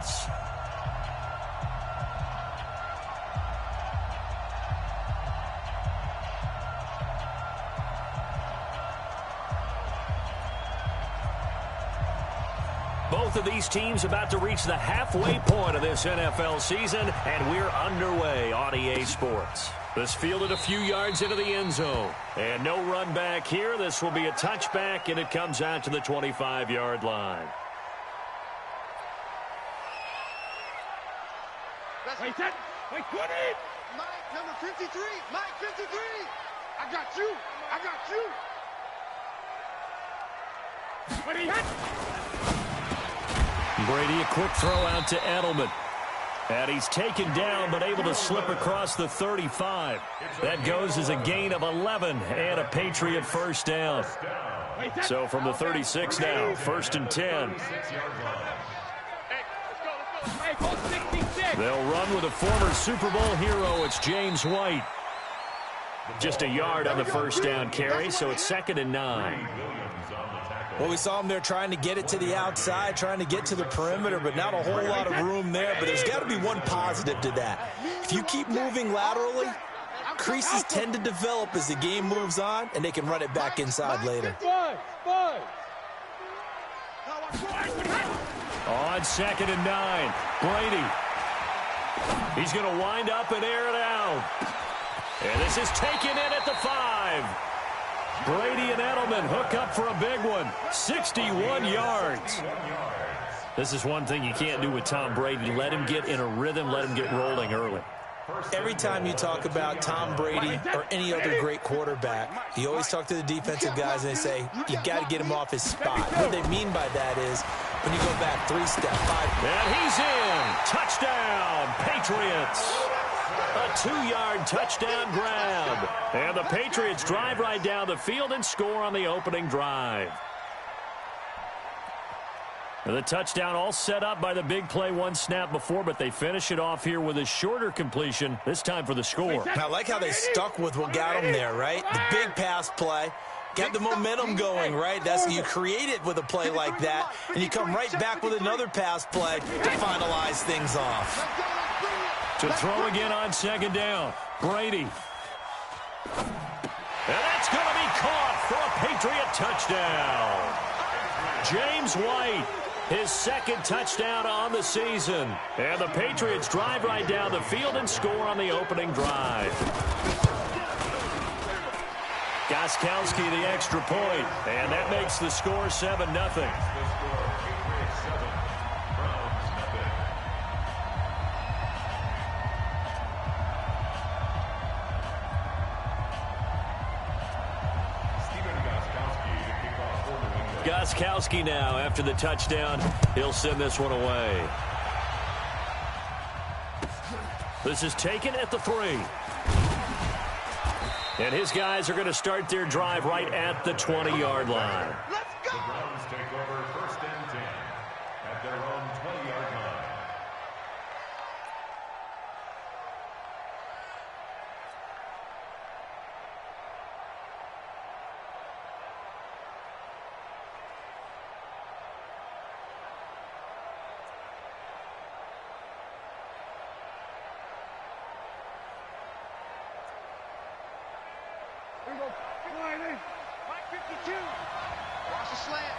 Patriots. Both of these teams about to reach the halfway point of this NFL season, and we're underway on EA Sports. This fielded a few yards into the end zone. And no run back here. This will be a touchback, and it comes out to the 25-yard line. Wait, set. Wait, 20. Mike, number 53. Mike, 53. I got you. I got you. What he hit? Brady, a quick throw out to Edelman. And he's taken down, but able to slip across the 35. That goes as a gain of 11 and a Patriot first down. So from the 36 now, 1st and 10. They'll run with a former Super Bowl hero. It's James White. Just a yard on the first down carry, so it's 2nd and 9. Well, we saw him there trying to get it to the outside, trying to get to the perimeter, but not a whole lot of room there. But there's got to be one positive to that. If you keep moving laterally, creases tend to develop as the game moves on, and they can run it back inside later. On 2nd and 9, Brady. He's going to wind up and air it out. And this is taken in at the 5. Brady and Edelman hook up for a big one. 61 yards. This is one thing you can't do with Tom Brady. Let him get in a rhythm. Let him get rolling early. Every time you talk about Tom Brady or any other great quarterback, you always talk to the defensive guys and they say, you got to get him off his spot. What they mean by that is when you go back 3-step, 5. And he's in. Touchdown, Patriots. A 2-yard touchdown grab. And the Patriots drive right down the field and score on the opening drive. The touchdown all set up by the big play one snap before, but they finish it off here with a shorter completion, this time for the score. I like how they stuck with what got them there, right? The big pass play. Got the momentum going, right? That's you create it with a play like that, and you come right back with another pass play to finalize things off. To throw again on 2nd down, Brady. And that's going to be caught for a Patriot touchdown. James White, his 2nd touchdown on the season. And the Patriots drive right down the field and score on the opening drive. Gostkowski the extra point, and that makes the score 7-0. Gostkowski now after the touchdown. He'll send this one away. This is taken at the 3. And his guys are going to start their drive right at the 20-yard line. Let's go. The Browns take over 1st and 10 at their own 20-yard line. Mike 52. Watch the slant.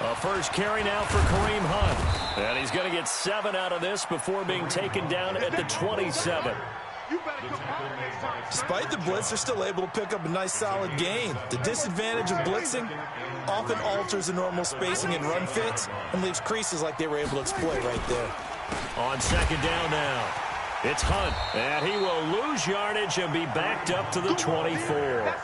A first carry now for Kareem Hunt. And he's going to get 7 out of this before being taken down at the 27. Despite the blitz, they're still able to pick up a nice solid gain. The disadvantage of blitzing often alters the normal spacing and run fits and leaves creases like they were able to exploit right there. On 2nd down now, it's Hunt, and he will lose yardage and be backed up to the 24.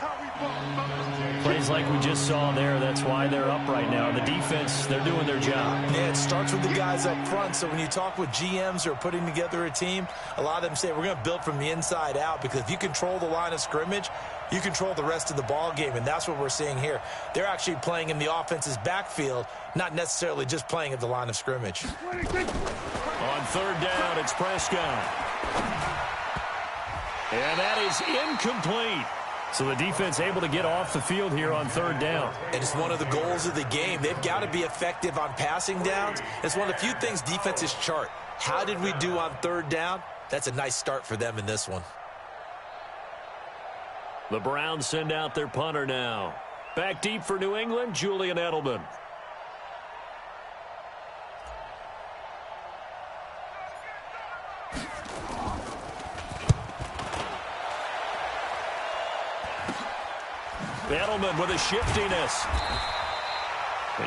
Plays like we just saw there. That's why they're up right now. The defense, they're doing their job. Yeah, it starts with the guys up front. So when you talk with GMs who are putting together a team, a lot of them say we're going to build from the inside out, because if you control the line of scrimmage, you control the rest of the ball game, and that's what we're seeing here. They're actually playing in the offense's backfield, not necessarily just playing at the line of scrimmage. On 3rd down, it's Prescott. And that is incomplete. So the defense able to get off the field here on third down. And it's one of the goals of the game. They've got to be effective on passing downs. It's one of the few things defenses chart. How did we do on third down? That's a nice start for them in this one. The Browns send out their punter now. Back deep for New England, Julian Edelman. Edelman with a shiftiness.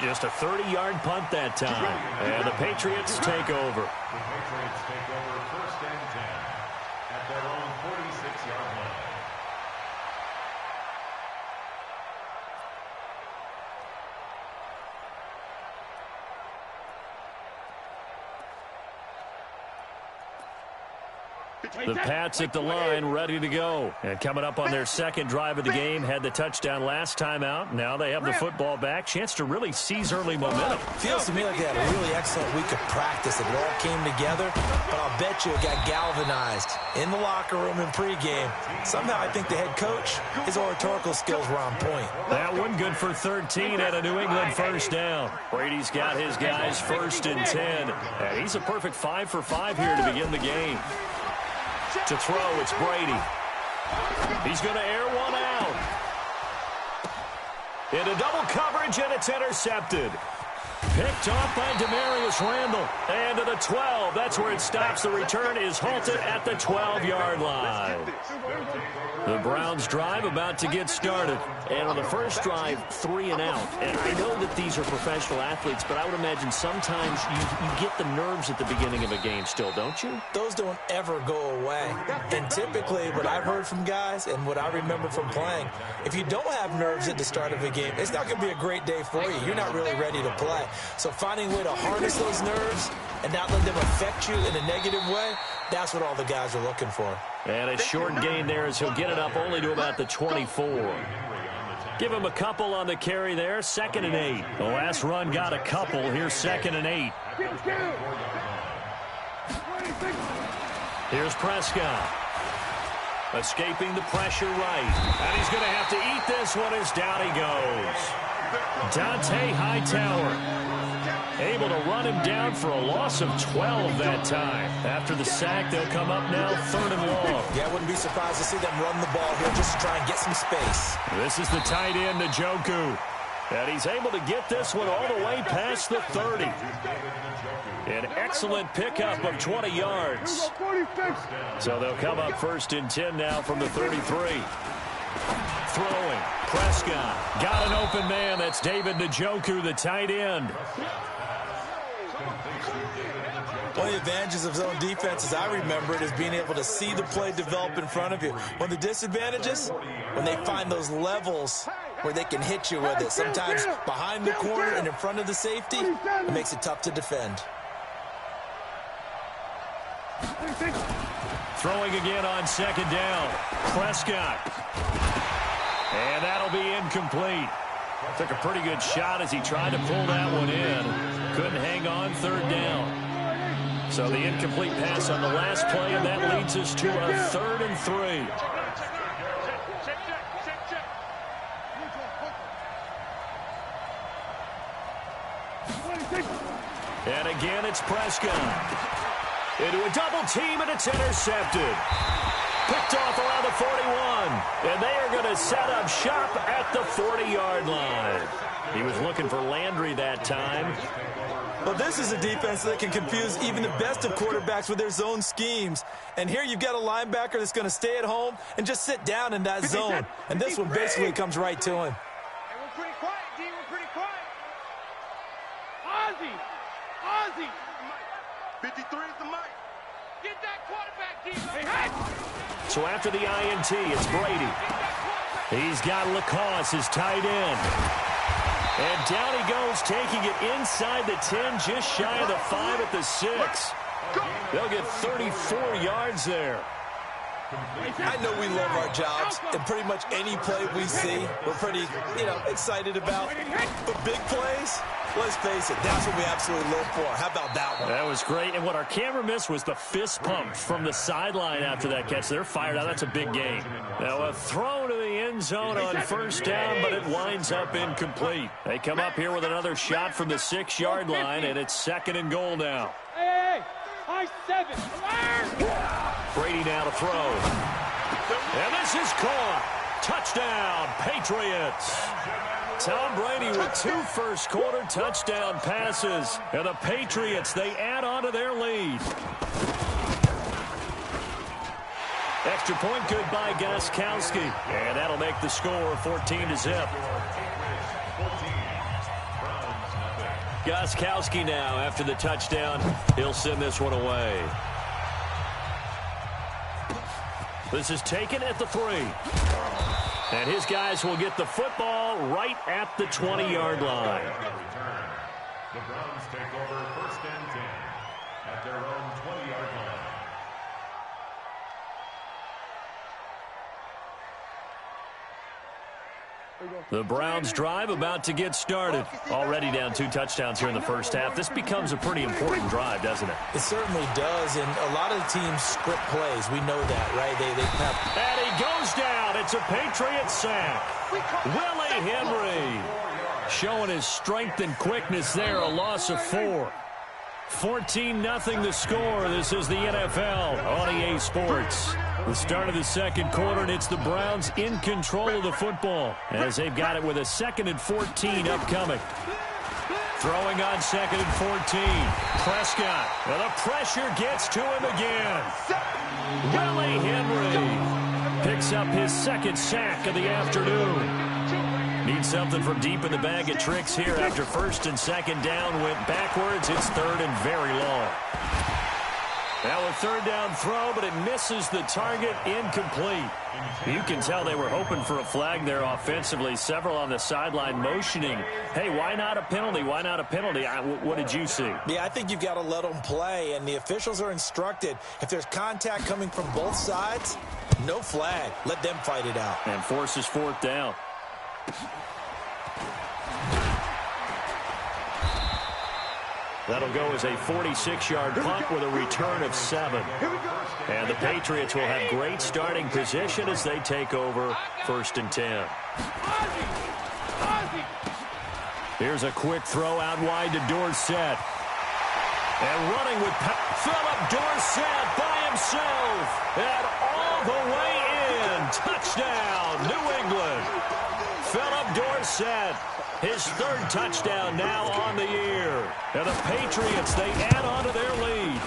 Just a 30-yard punt that time. And the Patriots take over. The Patriots take over first and 10 at their own 46-yard line. The Pats at the line, ready to go. And coming up on their second drive of the game, had the touchdown last time out. Now they have the football back. Chance to really seize early momentum. Feels to me like they had a really excellent week of practice. It all came together, but I'll bet you it got galvanized in the locker room in pregame. Somehow I think the head coach, his oratorical skills were on point. That one good for 13 at a New England first down. Brady's got his guys first and 10. And he's a perfect 5 for 5 here to begin the game. To throw, it's Brady. He's going to air one out. Into double coverage, and it's intercepted. Picked off by Demarius Randall. And to the 12. That's where it stops. The return is halted at the 12-yard line. The Browns drive about to get started. And on the first drive, 3 and out. And I know that these are professional athletes, but I would imagine sometimes you get the nerves at the beginning of a game still, don't you? Those don't ever go away. And typically, what I've heard from guys and what I remember from playing, if you don't have nerves at the start of a game, it's not going to be a great day for you. You're not really ready to play. So finding a way to harness those nerves and not let them affect you in a negative way, that's what all the guys are looking for. And a short gain there as he'll get it up only to about the 24. Give him a couple on the carry there. 2nd and 8. The last run got a couple. Here's 2nd and 8. Here's Prescott. Escaping the pressure right. And he's going to have to eat this one as down he goes. Dante Hightower able to run him down for a loss of 12 that time. After the sack, they'll come up now 3rd and long. Yeah, I wouldn't be surprised to see them run the ball here just to try and get some space. This is the tight end, Njoku. And he's able to get this one all the way past the 30. An excellent pickup of 20 yards. So they'll come up 1st and 10 now from the 33. Throwing. Prescott. Got an open man. That's David Njoku, the tight end. One of the advantages of zone defense, as I remember it, is being able to see the play develop in front of you. One of the disadvantages, when they find those levels where they can hit you with it. Sometimes behind the corner and in front of the safety, it makes it tough to defend. Throwing again on 2nd down. Prescott. And that'll be incomplete. Took a pretty good shot as he tried to pull that one in. Couldn't hang on 3rd down. So the incomplete pass on the last play, and that leads us to a 3rd and 3. And again, it's Prescott. Into a double team, and it's intercepted. Picked off around the 41. And they are going to set up shop at the 40-yard line. He was looking for Landry that time. Well, this is a defense that can confuse even the best of quarterbacks with their zone schemes. And here you've got a linebacker that's going to stay at home and just sit down in that zone. And this one basically comes right to him. Hey, we're pretty quiet, D. We're pretty quiet. Ozzy! Ozzy! 53 is the mic. Get that quarterback, D. Hey, So after the INT, it's Brady. He's got Lacoste, his tight end. And down he goes, taking it inside the 10, just shy of the 5 at the 6. They'll get 34 yards there. I know we love our jobs, and pretty much any play we see, we're pretty, excited about. But big plays, let's face it, that's what we absolutely live for. How about that one? That was great. And what our camera missed was the fist pump from the sideline after that catch. They're fired out. That's a big game. Now a throw to the end end zone on first down, but it winds up incomplete. They come up here with another shot from the 6-yard line, and it's 2nd and goal now. Hey, high 7. Brady now to throw. And this is caught. Touchdown, Patriots. Tom Brady with 2 first-quarter touchdown passes. And the Patriots, they add on to their lead. Extra point good by Gostkowski. And that'll make the score 14-0. Gostkowski now after the touchdown. He'll send this one away. This is taken at the 3. And his guys will get the football right at the 20-yard line. The Browns take over 1st and 10 at their own 20-yard line. The Browns drive about to get started. Already down 2 touchdowns here in the first half. This becomes a pretty important drive, doesn't it? It certainly does, and a lot of the teams script plays. We know that, right? They have... And he goes down. It's a Patriot sack. Willie Henry showing his strength and quickness there. A loss of 4. 14-0 the score. This is the NFL on EA Sports. The start of the 2nd quarter, and it's the Browns in control of the football as they've got it with a 2nd and 14 upcoming. Throwing on 2nd and 14. Prescott. And the pressure gets to him again. Willie Henry picks up his 2nd sack of the afternoon. Needs something from deep in the bag of tricks here after 1st and 2nd down. Went backwards. It's 3rd and very long. Now a 3rd down throw, but it misses the target. Incomplete. You can tell they were hoping for a flag there offensively. Several on the sideline motioning, hey, why not a penalty? Why not a penalty? What did you see? Yeah, I think you've got to let them play, and the officials are instructed. If there's contact coming from both sides, no flag. Let them fight it out. And forces 4th down. That'll go as a 46-yard punt with a return of 7. And the Patriots will have great starting position as they take over 1st and 10. Here's a quick throw out wide to Dorsett. And running with Philip Dorsett by himself. And all the way in. Touchdown, New England. Philip Dorsett, his 3rd touchdown now on the year. And the Patriots, they add on to their lead.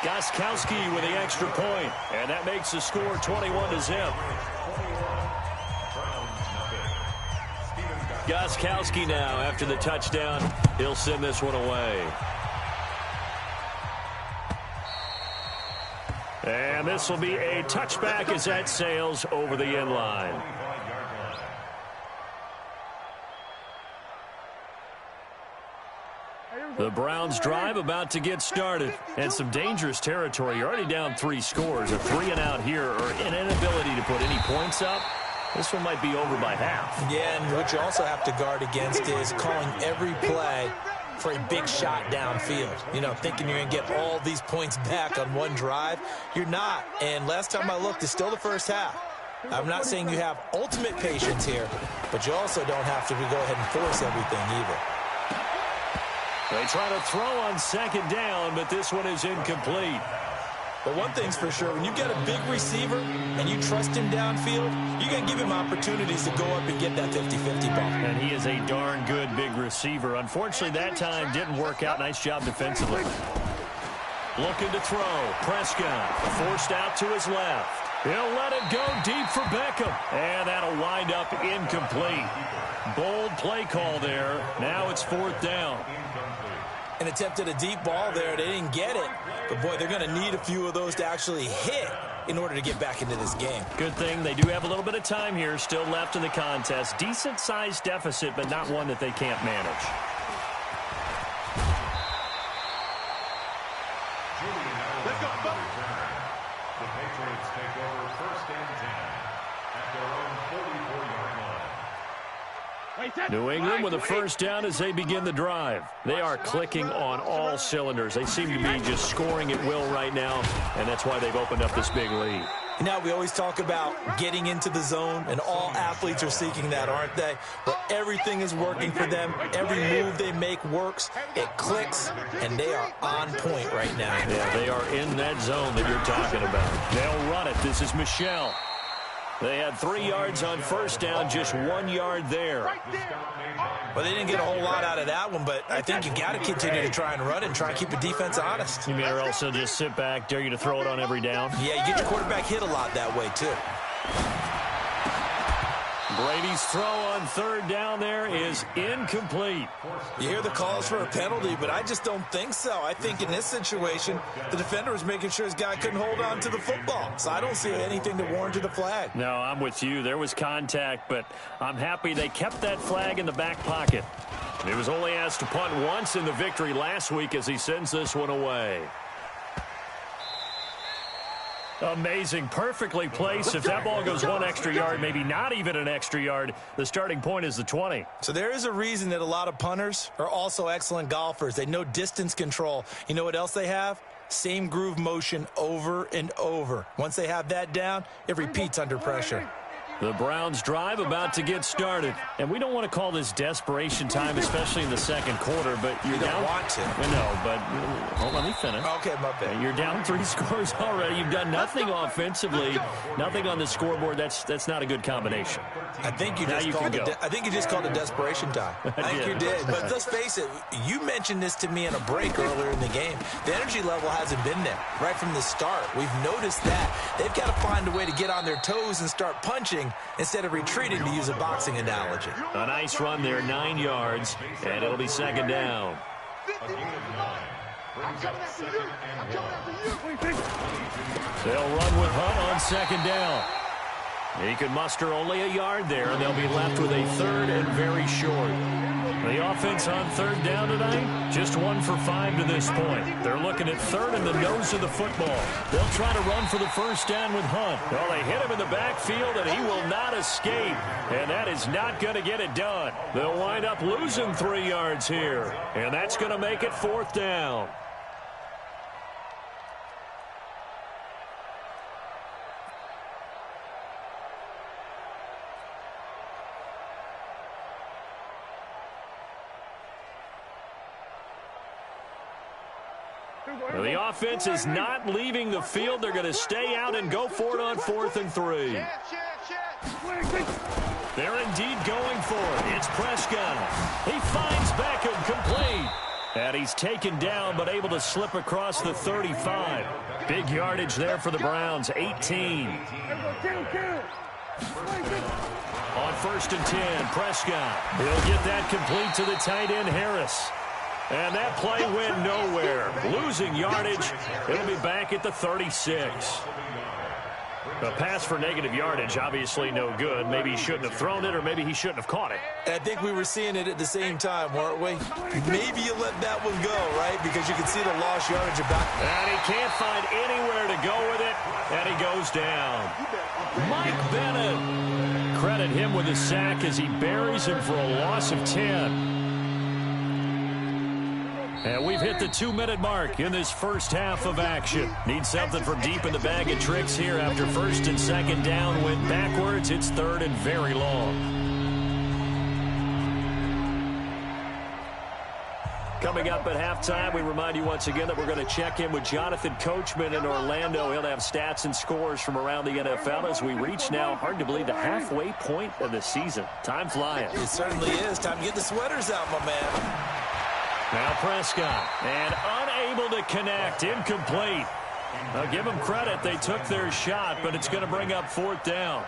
Gostkowski with the extra point, and that makes the score 21-0. Gostkowski now after the touchdown. He'll send this one away. And this will be a touchback as that sails over the end line. The Browns drive about to get started. And some dangerous territory. You're already down 3 scores. A 3-and-out here, or an inability to put any points up. This one might be over by half. Yeah, and what you also have to guard against is calling every play for a big shot downfield. You know, thinking you're going to get all these points back on one drive. You're not. And last time I looked, it's still the first half. I'm not saying you have ultimate patience here, but you also don't have to go ahead and force everything either. They try to throw on 2nd down, but this one is incomplete. But one thing's for sure, when you get a big receiver and you trust him downfield, you're going to give him opportunities to go up and get that 50-50 ball. And he is a darn good big receiver. Unfortunately, that time didn't work out. Nice job defensively. Looking to throw. Prescott forced out to his left. He'll let it go deep for Beckham. And that'll wind up incomplete. Bold play call there. Now it's 4th down. And attempted a deep ball there. They didn't get it. But, boy, they're going to need a few of those to actually hit in order to get back into this game. Good thing they do have a little bit of time here still left in the contest. Decent-sized deficit, but not one that they can't manage. Let's go. The Patriots take over 1st and 10 at their own 44-yard line. New England with a 1st down as they begin the drive. They are clicking on all cylinders. They seem to be just scoring at will right now, and that's why they've opened up this big lead. Now, we always talk about getting into the zone, and all athletes are seeking that, aren't they? Where everything is working for them. Every move they make works. It clicks, and they are on point right now. Yeah, they are in that zone that you're talking about. They'll run it. This is Michelle. They had 3 yards on first down, just 1 yard there. Well, they didn't get a whole lot out of that one, but I think you got to continue to try and run and try and keep the defense honest. You mean or else they'll just sit back, dare you to throw it on every down? Yeah, you get your quarterback hit a lot that way, too. Brady's throw on third down there is incomplete. You hear the calls for a penalty, but I just don't think so. I think in this situation, the defender was making sure his guy couldn't hold on to the football. So I don't see anything that warranted a flag. No, I'm with you. There was contact, but I'm happy they kept that flag in the back pocket. He was only asked to punt once in the victory last week as he sends this one away. Amazing, perfectly placed. If that ball goes 1 extra yard, maybe not even an extra yard, the starting point is the 20. So there is a reason that a lot of punters are also excellent golfers. They know distance control. You know what else they have? Same groove motion over and over. Once they have that down, it repeats under pressure. The Browns drive about to get started. And we don't want to call this desperation time, especially in the second quarter, but you're down. You don't want to. No, but hold on, let me finish. Okay, my bad. You're down 3 scores already. You've done nothing offensively, nothing on the scoreboard. That's not a good combination. I think you just called it desperation time. I think you did. But let's face it, you mentioned this to me in a break earlier in the game. The energy level hasn't been there right from the start. We've noticed that. They've got to find a way to get on their toes and start punching instead of retreating, to use a boxing analogy. A nice run there, 9 yards, and it'll be second down. They'll run with Hunt on second down. He can muster only a yard there, and they'll be left with a third and very short. The offense on third down tonight, just 1 for 5 to this point. They're looking at third in the nose of the football. They'll try to run for the first down with Hunt. Well, they hit him in the backfield, and he will not escape. And that is not going to get it done. They'll wind up losing 3 yards here. And that's going to make it fourth down. The offense is not leaving the field. They're going to stay out and go for it on 4th and 3. They're indeed going for it. It's Prescott. He finds Beckham complete. And he's taken down but able to slip across the 35. Big yardage there for the Browns, 18. On 1st and 10, Prescott. He'll get that complete to the tight end, Harris. And that play went nowhere. Losing yardage. It'll be back at the 36. A pass for negative yardage, obviously no good. Maybe he shouldn't have thrown it, or maybe he shouldn't have caught it. I think we were seeing it at the same time, weren't we? Maybe you let that one go, right? Because you can see the lost yardage about. And he can't find anywhere to go with it, and he goes down. Mike Bennett. Credit him with a sack as he buries him for a loss of 10. And we've hit the 2-minute mark in this first half of action. Need something from deep in the bag of tricks here after 1st and 2nd down. Went backwards. It's 3rd and very long. Coming up at halftime, we remind you once again that we're going to check in with Jonathan Coachman in Orlando. He'll have stats and scores from around the NFL as we reach now, hard to believe, the halfway point of the season. Time flying. It certainly is. Time to get the sweaters out, my man. Now Prescott, and unable to connect, incomplete. Now give them credit, they took their shot, but it's going to bring up 4th down.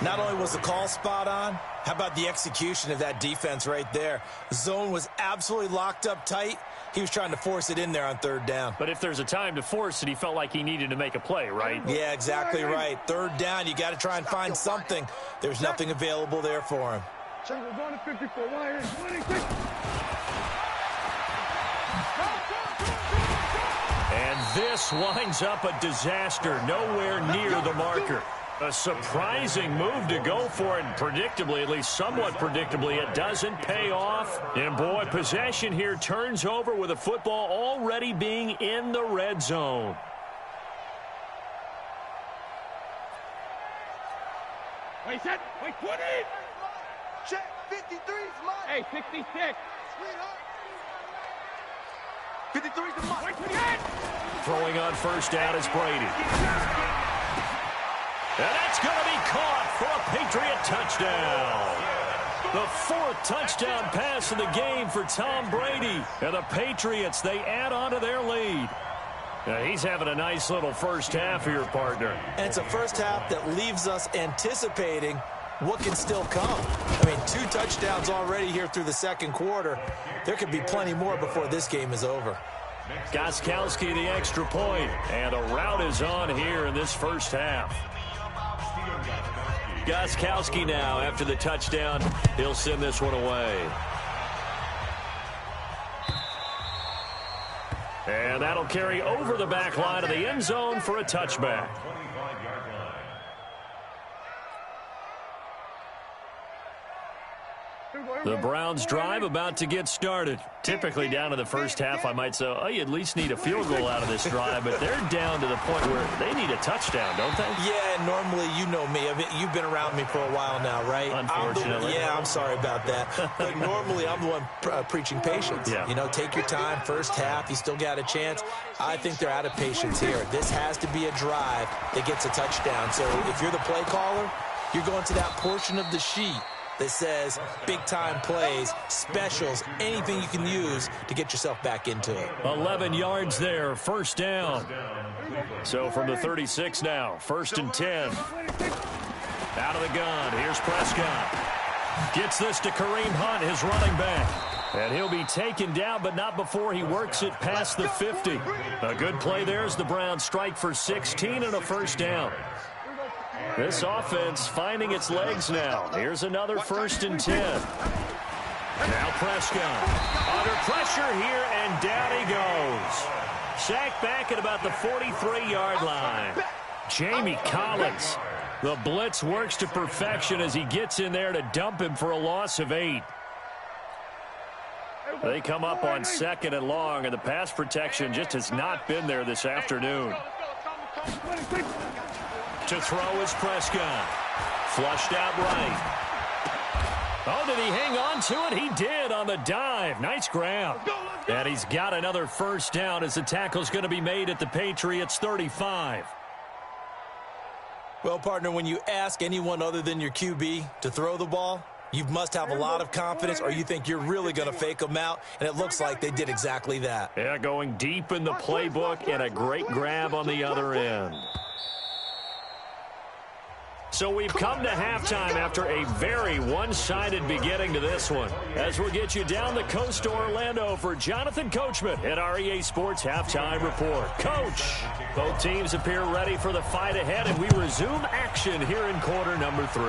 Not only was the call spot on, how about the execution of that defense right there? The zone was absolutely locked up tight. He was trying to force it in there on 3rd down. But if there's a time to force it, he felt like he needed to make a play, right? Yeah, exactly right. 3rd down, you got to try and find something. There's nothing available there for him. And this winds up a disaster, nowhere near the marker. A surprising move to go for it, and predictably, at least somewhat predictably, it doesn't pay off. And boy, possession here turns over with the football already being in the red zone. Wait, set. Wait, 20. Check. 53's mine. Hey, 66. Sweetheart. 53's the mine. Wait, 28. Throwing on first down is Brady. And that's going to be caught for a Patriot touchdown. The fourth touchdown pass of the game for Tom Brady. And the Patriots, they add on to their lead. Now, he's having a nice little first half here, partner. And it's a first half that leaves us anticipating what can still come. I mean, 2 touchdowns already here through the second quarter. There could be plenty more before this game is over. Gostkowski the extra point, and a rout is on here in this first half. Gostkowski now, after the touchdown, he'll send this one away. And that'll carry over the back line of the end zone for a touchback. The Browns drive about to get started. Typically down to the first half, I might say, oh, you at least need a field goal out of this drive, but they're down to the point where they need a touchdown, don't they? Yeah, normally, you know me. I mean, you've been around me for a while now, right? Unfortunately. I'm sorry about that. But normally, I'm the one preaching patience. Yeah. You know, take your time. First half, you still got a chance. I think they're out of patience here. This has to be a drive that gets a touchdown. So if you're the play caller, you're going to that portion of the sheet that says big-time plays, specials, anything you can use to get yourself back into it. 11 yards there, first down. So from the 36 now, 1st and 10. Out of the gun, here's Prescott. Gets this to Kareem Hunt, his running back. And he'll be taken down, but not before he works it past the 50. A good play there as the Browns strike for 16 and a first down. This offense finding its legs now. Here's another 1st and 10. Now Prescott under pressure here, and down he goes. Sacked back at about the 43-yard line. Jamie Collins. The blitz works to perfection as he gets in there to dump him for a loss of 8. They come up on 2nd and long, and the pass protection just has not been there this afternoon. To throw is Prescott. Flushed out right. Oh, did he hang on to it? He did on the dive. Nice grab. And he's got another first down as the tackle's going to be made at the Patriots 35. Well, partner, when you ask anyone other than your QB to throw the ball, you must have a lot of confidence, or you think you're really going to fake them out, and it looks like they did exactly that. Yeah, going deep in the playbook, and a great grab on the other end. So we've come to halftime after a very one-sided beginning to this one. As we'll get you down the coast to Orlando for Jonathan Coachman at our EA Sports Halftime Report. Coach, both teams appear ready for the fight ahead, and we resume action here in quarter number 3.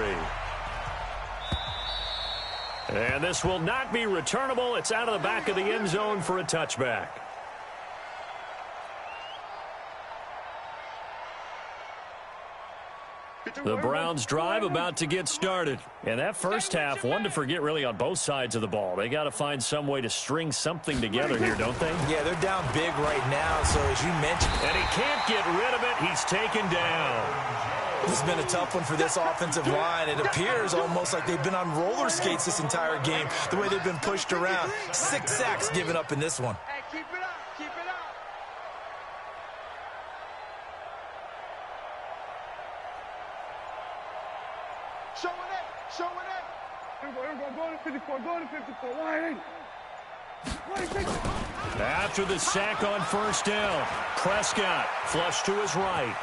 And this will not be returnable. It's out of the back of the end zone for a touchback. The Browns drive about to get started. And that first half, one to forget really on both sides of the ball. They got to find some way to string something together here, don't they? Yeah, they're down big right now, so as you mentioned. And he can't get rid of it. He's taken down. This has been a tough one for this offensive line. It appears almost like they've been on roller skates this entire game, the way they've been pushed around. 6 sacks given up in this one. Hey, keep it up. Keep it up. Showing it. Showing it. Here we go. Go to 54. Go to 54. Why? After the sack on first down, Prescott flushed to his right.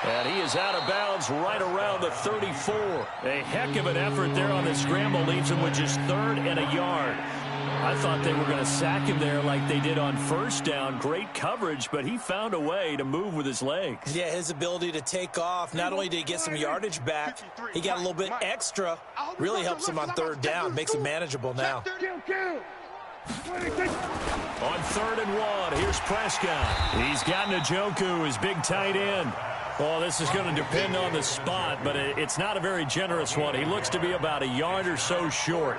And he is out of bounds right around the 34. A heck of an effort there on the scramble leaves him with just 3rd and a yard. I thought they were going to sack him there like they did on first down. Great coverage, but he found a way to move with his legs. Yeah, his ability to take off. Not only did he get some yardage back, he got a little bit extra. Really helps him on 3rd down. Makes it manageable now. On 3rd and 1, here's Prescott. He's got Njoku, his big tight end. Well, this is going to depend on the spot, but it's not a very generous one. He looks to be about a yard or so short.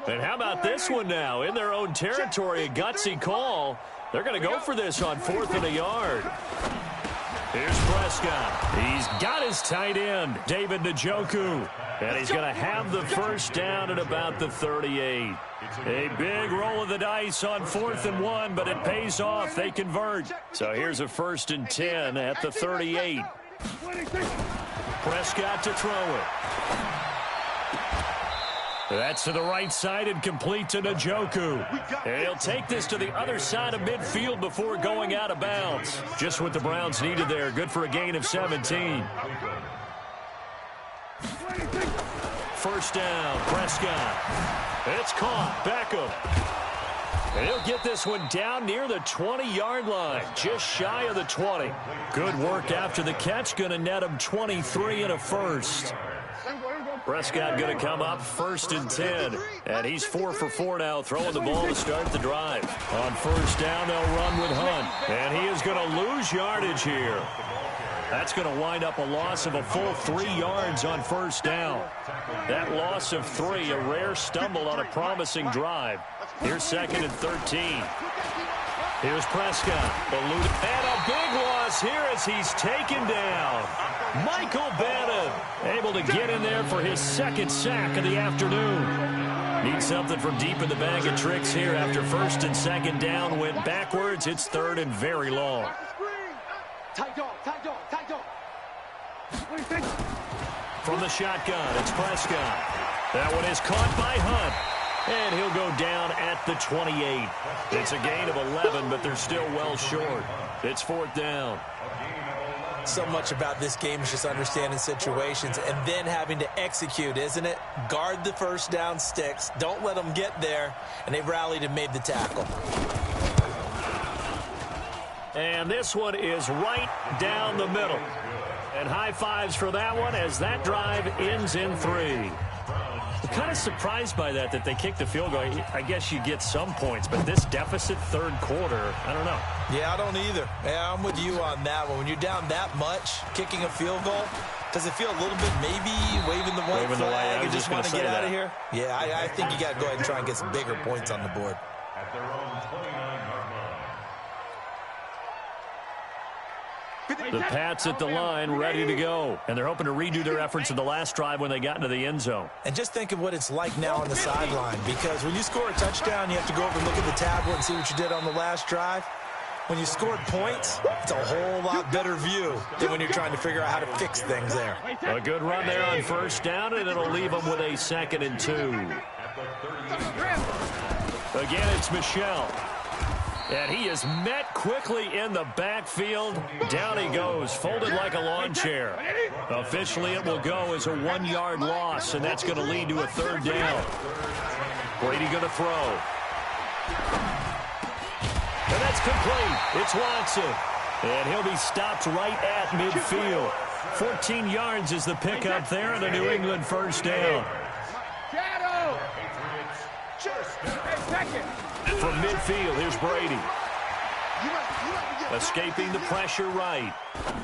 And how about this one now? In their own territory, a gutsy call. They're going to go for this on 4th and a yard. Here's Prescott. He's got his tight end, David Njoku. And he's going to have the first down at about the 38. A big roll of the dice on 4th and 1, but it pays off. They convert. So here's a 1st and 10 at the 38. Prescott to throw it. That's to the right side and complete to Njoku. And he'll take this to the other side of midfield before going out of bounds. Just what the Browns needed there. Good for a gain of 17. First down, Prescott. It's caught. Beckham. And he'll get this one down near the 20-yard line, just shy of the 20. Good work after the catch. Going to net him 23 and a first. Prescott going to come up 1st and 10. And he's 4 for 4 now, throwing the ball to start the drive. On 1st down, they'll run with Hunt. And he is going to lose yardage here. That's going to wind up a loss of a full 3 yards on 1st down. That loss of 3, a rare stumble on a promising drive. Here's 2nd and 13. Here's Prescott. And a big loss here as he's taken down. Michael Bannon able to get in there for his 2nd sack of the afternoon. Needs something from deep in the bag of tricks here after 1st and 2nd down went backwards. It's 3rd and very long. From the shotgun, it's Prescott. That one is caught by Hunt. And he'll go down at the 28. It's a gain of 11, but they're still well short. It's 4th down. So much about this game is just understanding situations and then having to execute, isn't it? Guard the first down sticks. Don't let them get there. And they rallied and made the tackle. And this one is right down the middle. And high fives for that one as that drive ends in 3. I'm kind of surprised by that they kicked the field goal. I guess you get some points, but this deficit 3rd quarter, I don't know. Yeah, I don't either. Yeah, I'm with you on that one. When you're down that much, kicking a field goal, does it feel a little bit maybe waving the white flag and just want to get out of here? Yeah, I think you got to go ahead and try and get some bigger points on the board. At their own 29-yard line. The Pats at the line, ready to go. And they're hoping to redo their efforts in the last drive when they got into the end zone. And just think of what it's like now on the sideline, because when you score a touchdown, you have to go over and look at the tablet and see what you did on the last drive. When you scored points, it's a whole lot better view than when you're trying to figure out how to fix things there. A good run there on 1st down, and it'll leave them with a 2nd and 2. Again, it's Michel. And he is met quickly in the backfield. Down he goes, folded like a lawn chair. Officially, it will go as a 1-yard loss, and that's going to lead to a 3rd down. Brady going to throw. And that's complete. It's Watson. And he'll be stopped right at midfield. 14 yards is the pickup there, and a New England 1st down. From midfield, here's Brady. Escaping the pressure right.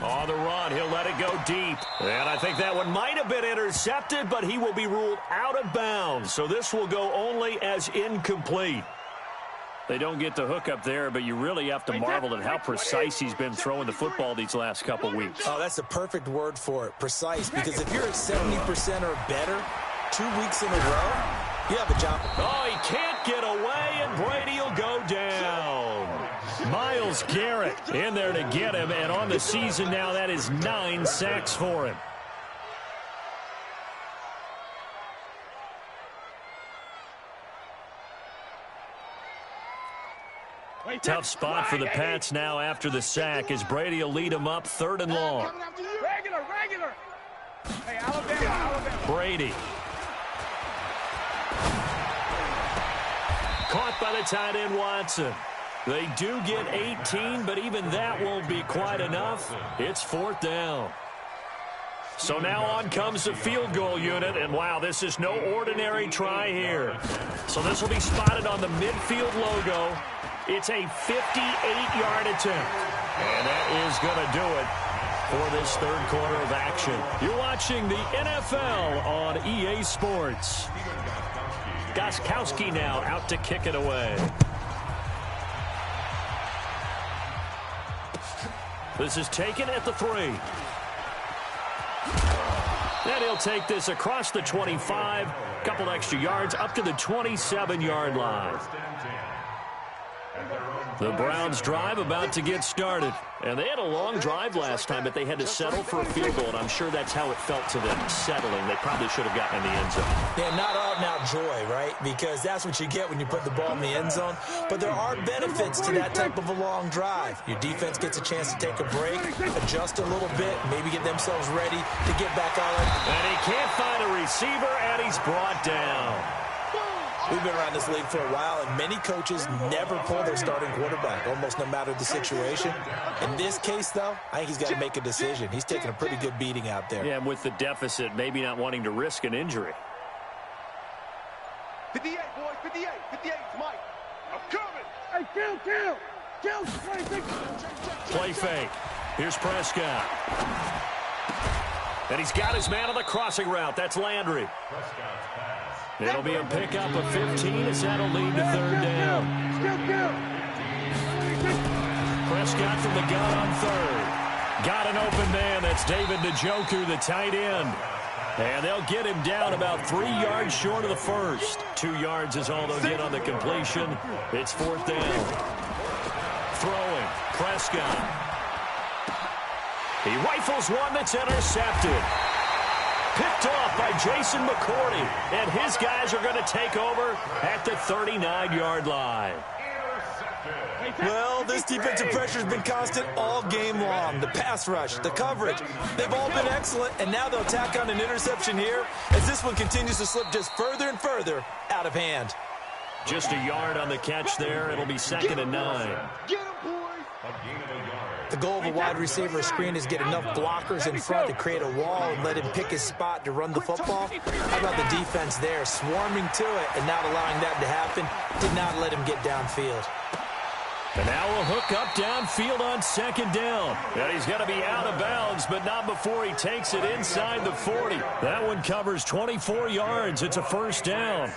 On the run, he'll let it go deep. And I think that one might have been intercepted, but he will be ruled out of bounds. So this will go only as incomplete. They don't get the hook up there, but you really have to marvel at how precise he's been throwing the football these last couple weeks. Oh, that's the perfect word for it, precise, because if you're at 70% or better 2 weeks in a row, you have a job. Oh, he can't get away, and Brady will go down. Myles Garrett in there to get him, and on the season now, that is 9 sacks for him. Tough spot for the Pats now after the sack as Brady will lead them up 3rd and long. Regular. Hey, Alabama. Brady. Caught by the tight end Watson. They do get 18, but even that won't be quite enough. It's 4th down. So now on comes the field goal unit, and wow, this is no ordinary try here. So this will be spotted on the midfield logo. It's a 58-yard attempt. And that is going to do it for this 3rd quarter of action. You're watching the NFL on EA Sports. Gostkowski now out to kick it away. This is taken at the 3. And he'll take this across the 25. Couple extra yards up to the 27-yard line. The Browns drive about to get started. And they had a long drive last time, but they had to settle for a field goal, and I'm sure that's how it felt to them, settling. They probably should have gotten in the end zone. Yeah, not out-and-out joy, right? Because that's what you get when you put the ball in the end zone. But there are benefits to that type of a long drive. Your defense gets a chance to take a break, adjust a little bit, maybe get themselves ready to get back on it. And he can't find a receiver, and he's brought down. We've been around this league for a while, and many coaches never pull their starting quarterback, almost no matter the situation. In this case, though, I think he's got to make a decision. He's taking a pretty good beating out there. Yeah, and with the deficit, maybe not wanting to risk an injury. 58, boys, 58, 58, Mike. I'm coming. Hey, kill, 26. Play fake. Here's Prescott. And he's got his man on the crossing route. That's Landry. It'll be a pickup of 15 as that'll lead to third down. Prescott from the gun on third. Got an open man. That's David Njoku, the tight end. And they'll get him down about 3 yards short of the first. 2 yards is all they'll get on the completion. It's fourth down. Throwing. Prescott. He rifles one that's intercepted. Picked off by Jason McCourty. And his guys are going to take over at the 39-yard line. Well, this defensive pressure has been constant all game long. The pass rush, the coverage, they've all been excellent, and now they'll tack on an interception here as this one continues to slip just further and further out of hand. Just a yard on the catch there. It'll be 2nd and 9. Get him, boys. The goal of a wide receiver screen is get enough blockers in front to create a wall and let him pick his spot to run the football. How about the defense there, swarming to it and not allowing that to happen? Did not let him get downfield. And now a hook up downfield on 2nd down. And he's going to be out of bounds, but not before he takes it inside the 40. That one covers 24 yards. It's a first down.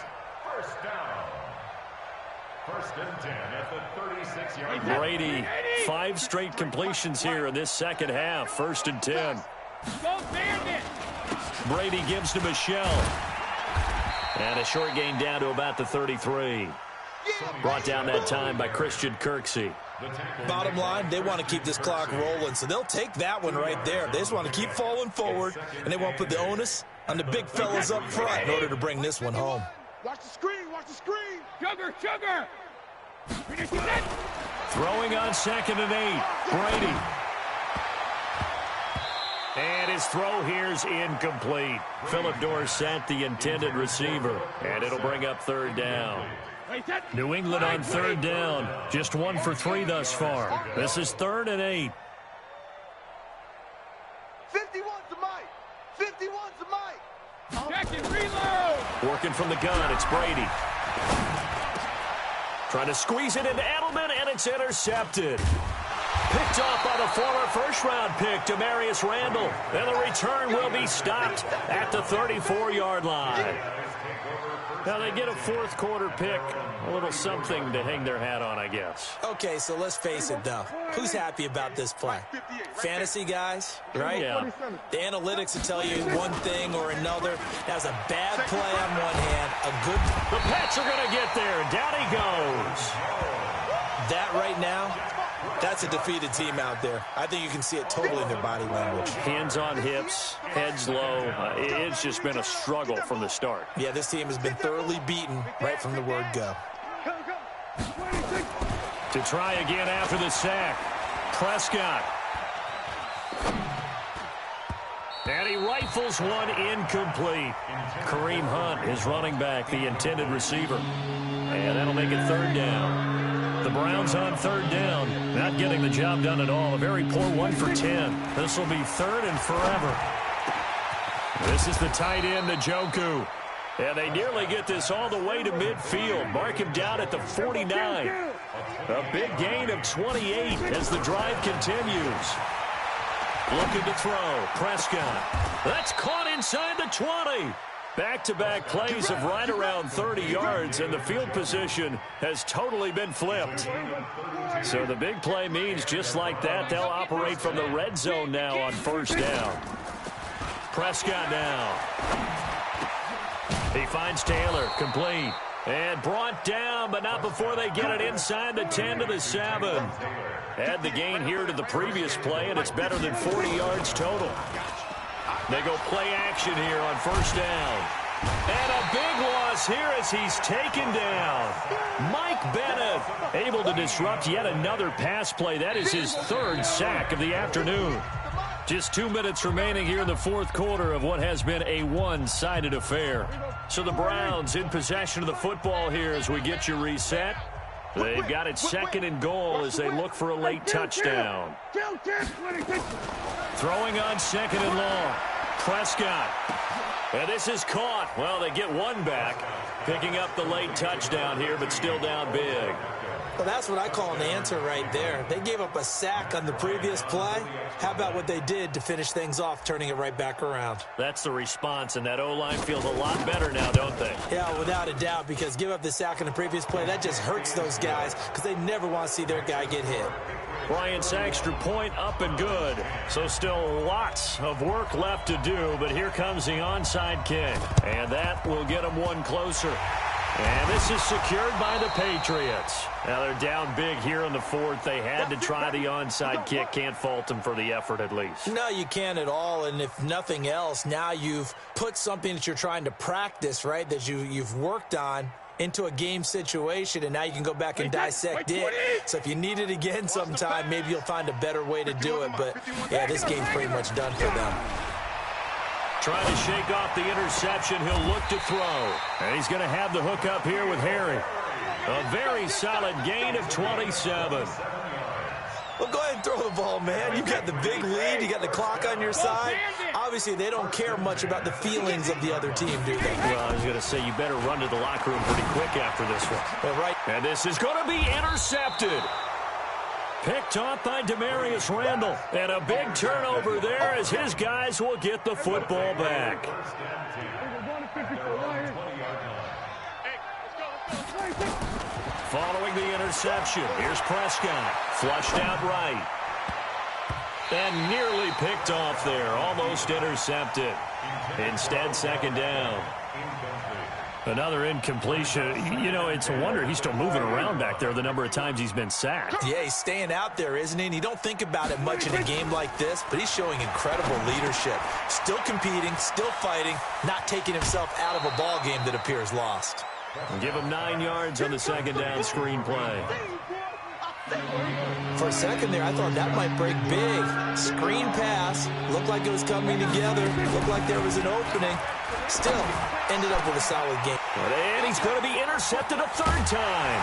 First down. 1st and 10 at the 36-yard line. Brady, 5 straight completions here in this second half. 1st and 10. Go Bandit. Brady gives to Michelle. And a short gain down to about the 33. Brought down that time by Christian Kirksey. Bottom line, they want to keep this clock rolling, so they'll take that one right there. They just want to keep falling forward, and they won't put the onus on the big fellas up front in order to bring this one home. Watch the screen, watch the screen. Sugar. Throwing on 2nd and 8. Brady. And his throw here's incomplete. Philip Dorsett, the intended receiver. And it'll bring up 3rd down. New England on 3rd down. Just 1 for 3 thus far. This is 3rd and 8. 51's the mic. 51's the mic. Check and reload. Working from the gun, it's Brady. Trying to squeeze it into Edelman, and it's intercepted. Picked off by the former first-round pick, Demarius Randall. And the return will be stopped at the 34-yard line. Now they get a 4th quarter pick, a little something to hang their hat on, I guess. Okay, so let's face it, though. Who's happy about this play? Fantasy guys, right? Yeah. The analytics will tell you one thing or another. That was a bad play on one hand, a good... The Pats are going to get there. Down he goes. That right now, that's a defeated team out there. I think you can see it totally in their body language. Hands on hips, heads low. It's just been a struggle from the start. Yeah, this team has been thoroughly beaten right from the word go. To try again after the sack. Prescott. And he rifles one incomplete. Kareem Hunt is running back, the intended receiver. And that'll make it 3rd down. The Browns on 3rd down, not getting the job done at all. A very poor 1 for 10. This will be 3rd and forever. This is the tight end, Njoku. And they nearly get this all the way to midfield. Mark him down at the 49. A big gain of 28 as the drive continues. Looking to throw. Prescott. That's caught inside the 20. Back-to-back plays of right around 30 yards, and the field position has totally been flipped. So the big play means just like that, they'll operate from the red zone now on first down. Prescott now. He finds Taylor, complete. And brought down, but not before they get it inside the 10 to the 7. Add the gain here to the previous play, and it's better than 40 yards total. They go play action here on first down. And a big loss here as he's taken down. Mike Bennett able to disrupt yet another pass play. That is his third sack of the afternoon. Just 2 minutes remaining here in the fourth quarter of what has been a one-sided affair. So the Browns in possession of the football here as we get you reset. They've got it second and goal as they look for a late touchdown. Throwing on second and long. Prescott. And this is caught. Well, they get one back. Picking up the late touchdown here, but still down big. Well, that's what I call an answer right there. They gave up a sack on the previous play. How about what they did to finish things off, turning it right back around? That's the response, and that O-line feels a lot better now, don't they? Yeah, without a doubt, because give up the sack on the previous play, that just hurts those guys because they never want to see their guy get hit. Bryant's extra point up and good. So still lots of work left to do, but here comes the onside kick. And that will get them one closer. And this is secured by the Patriots. Now they're down big here in the fourth. They had to try the onside kick. Can't fault them for the effort at least. No, you can't at all. And if nothing else, now you've put something that you're trying to practice, right, that you've worked on into a game situation, and now you can go back and dissect it. So if you need it again sometime, maybe you'll find a better way to do it. But, yeah, this game's pretty much done for them. Trying to shake off the interception. He'll look to throw. And he's going to have the hook up here with Harry. A very solid gain of 27. Well, go ahead and throw the ball, man. You've got the big lead. You got the clock on your side. Obviously, they don't care much about the feelings of the other team, do they? Well, I was going to say, you better run to the locker room pretty quick after this one. Well, right. And this is going to be intercepted. Picked off by Demarius Randall. And a big turnover there as his guys will get the football back. Following the interception, here's Prescott. Flushed out right. And nearly picked off there. Almost intercepted. Instead, second down. Another incompletion. You know, it's a wonder he's still moving around back there the number of times he's been sacked. Yeah, he's staying out there, isn't he? And you don't think about it much in a game like this, but he's showing incredible leadership. Still competing, still fighting, not taking himself out of a ball game that appears lost. Give him 9 yards on the second down screen play. For a second there, I thought that might break big. Screen pass. Looked like it was coming together. Looked like there was an opening. Still, ended up with a solid game. And he's going to be intercepted a third time.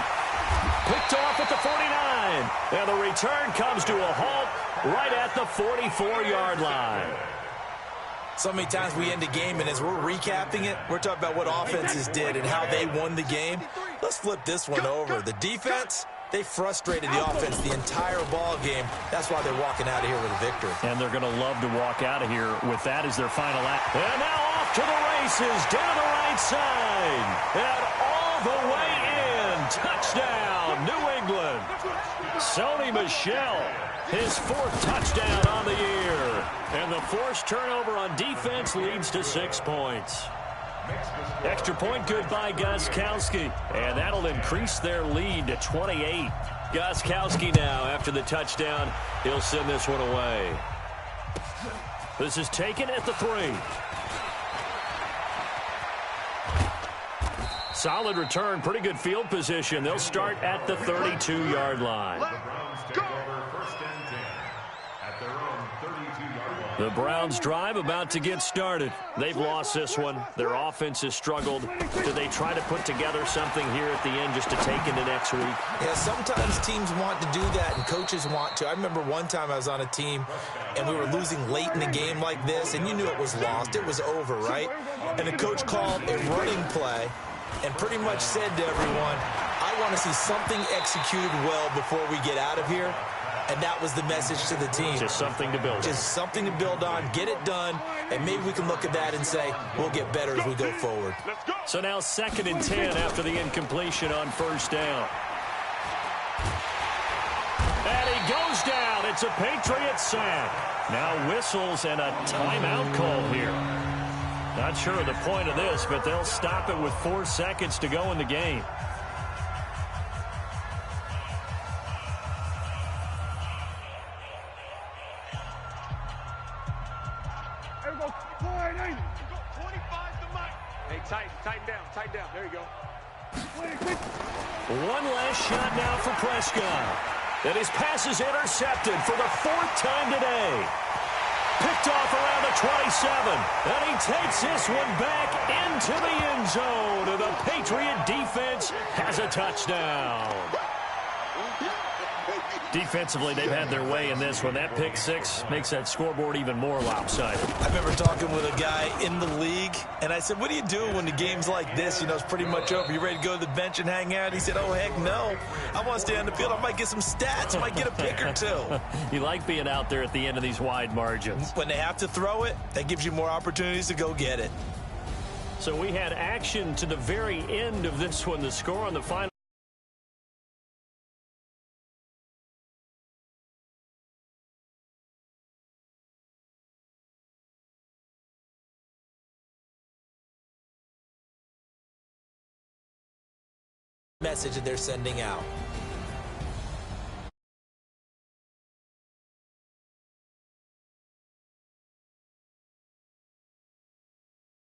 Picked off at the 49. And the return comes to a halt right at the 44-yard line. So many times we end a game, and as we're recapping it, we're talking about what offenses did and how they won the game. Let's flip this one over. The defense, they frustrated the offense the entire ball game. That's why they're walking out of here with a victory. And they're going to love to walk out of here with that as their final act. And now off to the races, down the right side. And all the way in. Touchdown, New England. Sony Michel, his fourth touchdown on the year. And the forced turnover on defense leads to 6 points. Extra point good by Gostkowski. And that'll increase their lead to 28. Gostkowski now, after the touchdown, he'll send this one away. This is taken at the 3. Solid return, pretty good field position. They'll start at the 32-yard line. The Browns drive about to get started. They've lost this one. Their offense has struggled. Do they try to put together something here at the end just to take into next week? Yeah, sometimes teams want to do that and coaches want to. I remember one time I was on a team and we were losing late in a game like this, and you knew it was lost. It was over, right? And the coach called a running play and pretty much said to everyone, I want to see something executed well before we get out of here. And that was the message to the team. Just something to build on. Just something to build on. Get it done. and maybe we can look at that and say, we'll get better as we go forward. So now 2nd and 10 after the incompletion on 1st down. And he goes down. It's a Patriots sack. Now whistles and a timeout call here. Not sure of the point of this, but they'll stop it with 4 seconds to go in the game. There we go. 480. 25 to Mike. Hey, tighten down. There you go. One last shot now for Prescott. And his pass is intercepted for the 4th time today. Picked off around the 27. And he takes this one back into the end zone. And the Patriot defense has a touchdown. Defensively, they've had their way in this one. That pick 6 makes that scoreboard even more lopsided. I remember talking with a guy in the league, and I said, what do you do when the game's like this? You know, it's pretty much over. You ready to go to the bench and hang out? He said, oh, heck no. I want to stay on the field. I might get some stats. I might get a pick or 2. You like being out there at the end of these wide margins. When they have to throw it, that gives you more opportunities to go get it. So we had action to the very end of this one. The score on the final. Message that they're sending out.